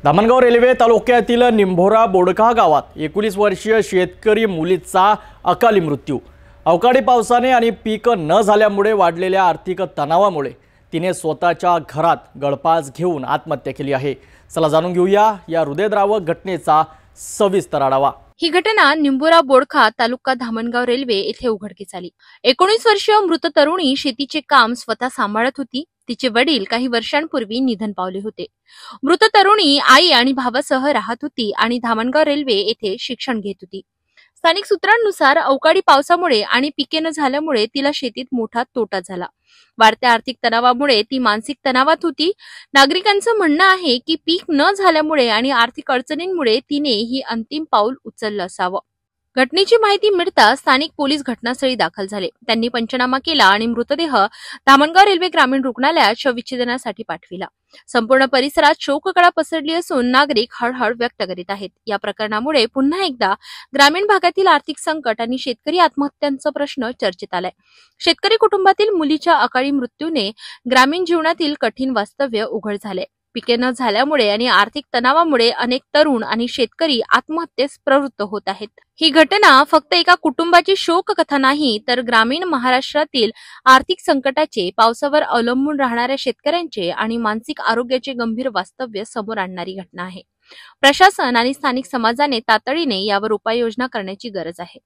Dhamangaon railway तालुक्यातील निंभोरा बोडका गावात 19 वर्षीय शेतकरी मुलीचा अकाली मृत्यू। अवकाळी पावसाने आणि पीक न झाल्यामुळे वाढलेल्या आर्थिक तणावामुळे तिने स्वतःच्या घरात गळफास घेऊन आत्महत्या केली आहे। चला जाणून घेऊया या हृदयद्रावक घटनेचा सविस्तर आढावा। ही घटना निंभोरा बोडखा तालुका धामणगाव रेल्वे येथे उघडकीस आली। 19 वर्षीय मृत तरुणी शेतीचे काम स्वतः सांभाळत होती। तिचे वडील काही वर्षांपूर्वी निधन पावले होते। मृत तरुणी आई आणि भावासह राहत होती आणि धामणगाव रेल्वे येथे शिक्षण घेत होती। स्थानिक सूत्रांनुसार अवकाळी पावसामुळे आणि पिके न झाल्यामुळे तिला शेतीत मोठा तोटा झाला। वाढत्या आर्थिक तणावामुळे ती मानसिक तणावात होती। नागरिकांचं म्हणणं आहे की पीक न झाल्यामुळे आणि आर्थिक अडचणींमुळे तिने ही अंतिम पाऊल उचललं असावं। घटनेची माहिती मिळताच स्थानिक पोलीस घटनास्थळी दाखल झाले। त्यांनी पंचनामा केला आणि मृतदेह धामणगाव रेल्वे ग्रामीण रुग्णालयात शवविच्छेदनासाठी पाठविला। संपूर्ण परिसरात शोककळा पसरली असून नागरिक हळहळ व्यक्त करीत आहेत। या प्रकरणामुळे पुन्हा एकदा ग्रामीण भागातील आर्थिक संकट आणि शेतकरी आत्महत्यांचा प्रश्न चर्चेत आलाय। शेतकरी कुटुंबातील मुलीच्या अकाली मृत्यूने ग्रामीण जीवनातील कठीण वास्तव्य उघड झाले। पिके न झाल्यामुळे आणि आर्थिक तणावामुळे अनेक तरुण आणि शेतकरी आत्महत्येस प्रवृत्त होत आहेत। ही घटना फक्त एका कुटुंबाची शोककथा नाही, तर ग्रामीण महाराष्ट्रातील आर्थिक संकटाचे, पावसावर अवलंबून राहणाऱ्या शेतकऱ्यांचे आणि मानसिक आरोग्याचे गंभीर वास्तव्य समोर आणणारी घटना आहे। प्रशासन आणि स्थानिक समाजाने तातडीने यावर उपाययोजना करण्याची गरज आहे।